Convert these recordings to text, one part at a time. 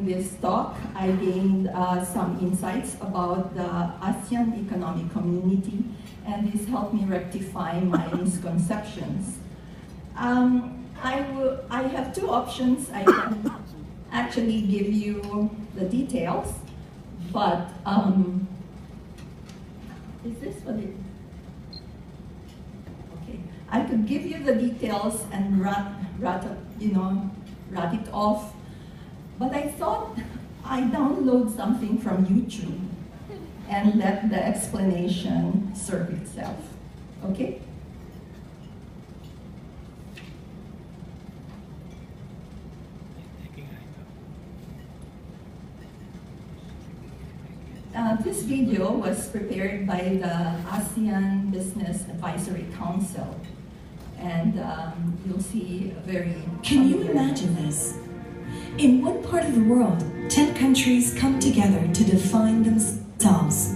during this talk, I gained some insights about the ASEAN Economic Community, and this helped me rectify my misconceptions. I have two options. I can actually give you the details, but is this what it? Okay, I could give you the details and rat it off, but I thought I'd download something from YouTube and let the explanation serve itself. Okay? This video was prepared by the ASEAN Business Advisory Council, and you'll see a very... Can you imagine this? In one part of the world, 10 countries come together to define themselves.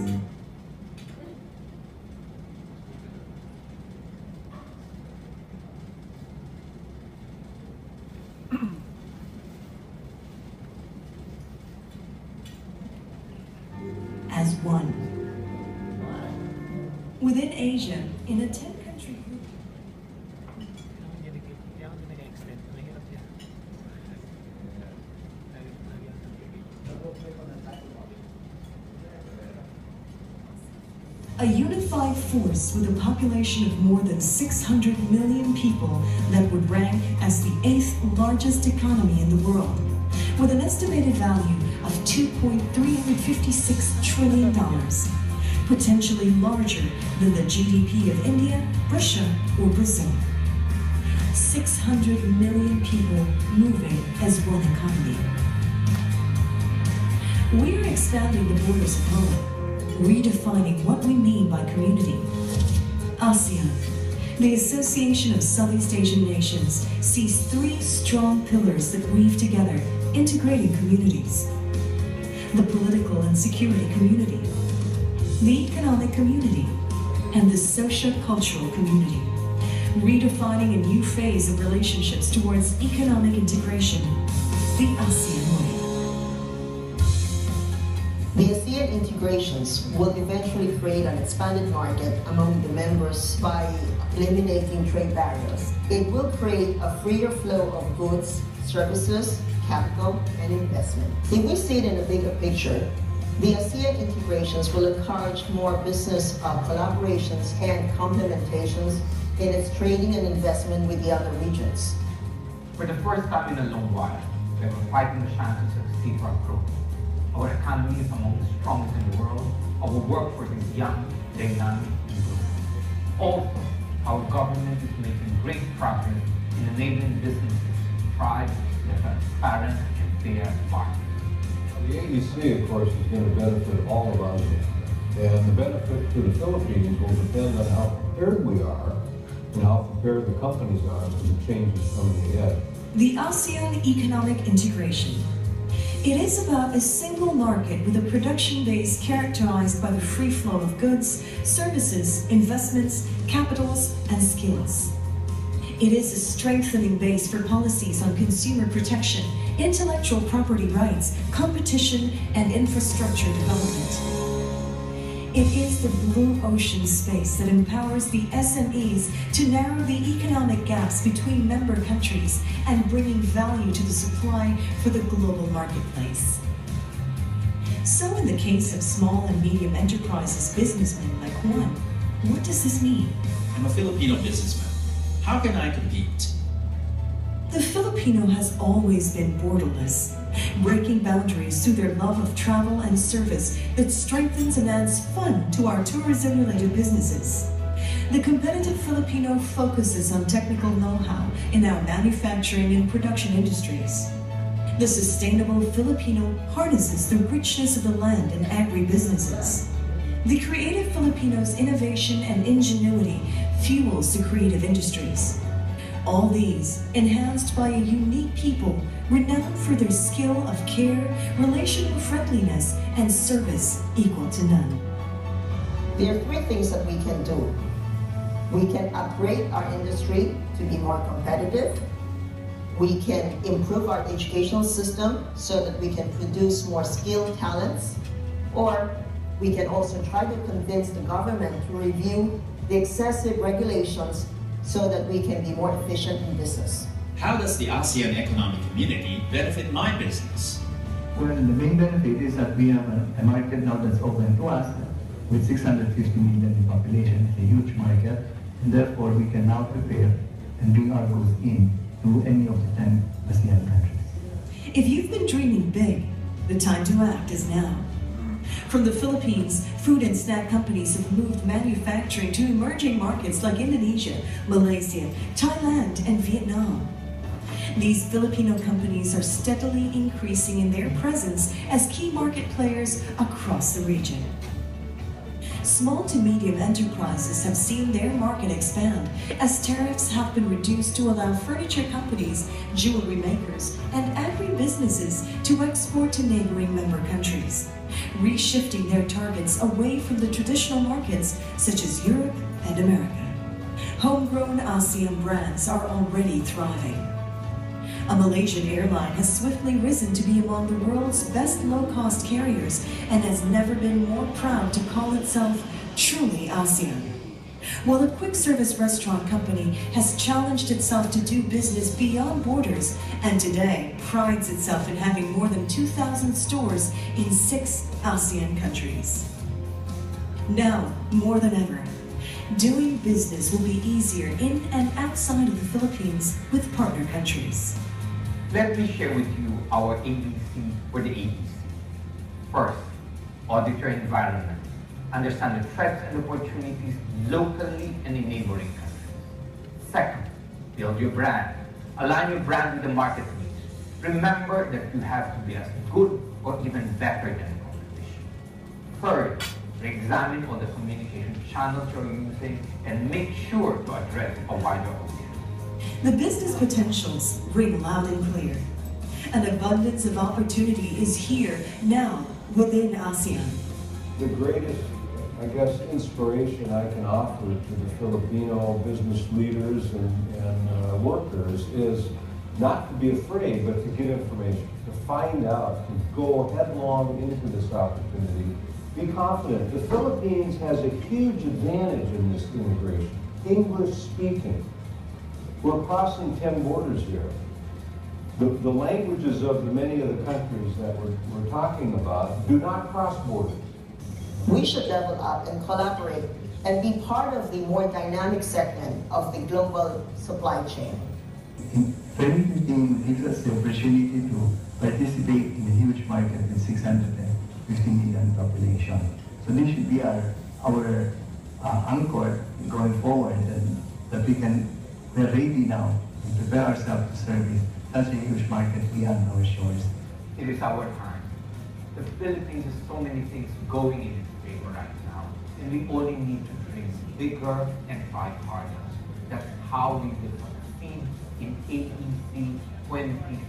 As one. Within Asia, in a 10-country group. A unified force with a population of more than 600 million people that would rank as the 8th largest economy in the world, with an estimated value of $2.356 trillion, potentially larger than the GDP of India, Russia, or Brazil. 600 million people moving as one economy. We're expanding the borders of home, redefining what we mean by community. ASEAN, the Association of Southeast Asian Nations, sees 3 strong pillars that weave together integrating communities. The political and security community, the economic community, and the socio-cultural community, redefining a new phase of relationships towards economic integration, the ASEAN way. The ASEAN integrations will eventually create an expanded market among the members by eliminating trade barriers. It will create a freer flow of goods, services, capital, and investment. If we see it in a bigger picture, the ASEAN integrations will encourage more business collaborations and complementations in its trading and investment with the other regions. For the first time in a long while, we are fighting the chances of steep growth. Our economy is among the strongest in the world. Our workforce is young, dynamic, and growing. Also, our government is making great progress in enabling businesses to thrive in a transparent and fair market. The AEC, of course, is going to benefit all of ASEAN. And the benefit to the Philippines will depend on how prepared we are and how prepared the companies are for the changes coming ahead. The ASEAN Economic Integration. It is about a single market with a production base characterized by the free flow of goods, services, investments, capitals, and skills. It is a strengthening base for policies on consumer protection, intellectual property rights, competition, and infrastructure development. It is the blue ocean space that empowers the SMEs to narrow the economic gaps between member countries and bringing value to the supply for the global marketplace. So in the case of small and medium enterprises businessmen like Juan, what does this mean? I'm a Filipino businessman. How can I compete? The Filipino has always been borderless, breaking boundaries through their love of travel and service that strengthens and adds fun to our tourism-related businesses. The competitive Filipino focuses on technical know-how in our manufacturing and production industries. The sustainable Filipino harnesses the richness of the land and agribusinesses. The creative Filipino's innovation and ingenuity fuels the creative industries. All these enhanced by a unique people renowned for their skill of care, relational friendliness, and service equal to none. There are 3 things that we can do. We can upgrade our industry to be more competitive. We can improve our educational system so that we can produce more skilled talents, or we can also try to convince the government to review the excessive regulations so that we can be more efficient in business. How does the ASEAN economic community benefit my business? Well, the main benefit is that we have a market now that's open to us with 650 million in population. It's a huge market, and therefore we can now prepare and bring our goods in to any of the 10 ASEAN countries. If you've been dreaming big, the time to act is now. From the Philippines, food and snack companies have moved manufacturing to emerging markets like Indonesia, Malaysia, Thailand, and Vietnam. These Filipino companies are steadily increasing in their presence as key market players across the region. Small to medium enterprises have seen their market expand as tariffs have been reduced to allow furniture companies, jewelry makers, and agribusinesses to export to neighboring member countries, reshifting their targets away from the traditional markets such as Europe and America. Homegrown ASEAN brands are already thriving. A Malaysian airline has swiftly risen to be among the world's best low-cost carriers and has never been more proud to call itself truly ASEAN. While a quick-service restaurant company has challenged itself to do business beyond borders and today prides itself in having more than 2,000 stores in 6 ASEAN countries. Now, more than ever, doing business will be easier in and outside of the Philippines with partner countries. Let me share with you our ABC for the ABC. First, audit your environment. Understand the threats and opportunities locally and in neighboring countries. Second, build your brand. Align your brand with the market needs. Remember that you have to be as good or even better than the competition. Third, re-examine all the communication channels you're using and make sure to address a wider audience. The business potentials ring loud and clear. An abundance of opportunity is here now within ASEAN. The greatest, I guess, inspiration I can offer to the Filipino business leaders and workers is not to be afraid, but to get information, to find out, to go headlong into this opportunity. Be confident. The Philippines has a huge advantage in this integration. English speaking. We're crossing 10 borders here. The languages of the many of the countries that we're talking about do not cross borders. We should level up and collaborate and be part of the more dynamic segment of the global supply chain. In 2015 gives us the opportunity to participate in a huge market with 650 million population. So this should be our anchor going forward, and that we're ready now to prepare ourselves to service such a huge market beyond our shores. It is our time. The Philippines has so many things going in its favor right now, and we only need to dream bigger and fight harder. That's how we will succeed in AEC 2015.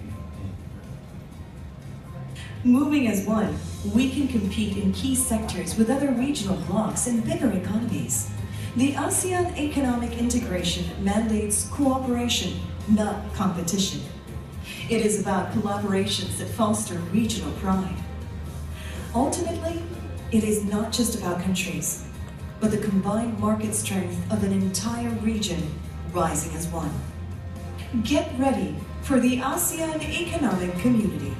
Moving as one, we can compete in key sectors with other regional blocs and bigger economies. The ASEAN economic integration mandates cooperation, not competition. It is about collaborations that foster regional pride. Ultimately, it is not just about countries, but the combined market strength of an entire region rising as one. Get ready for the ASEAN economic community.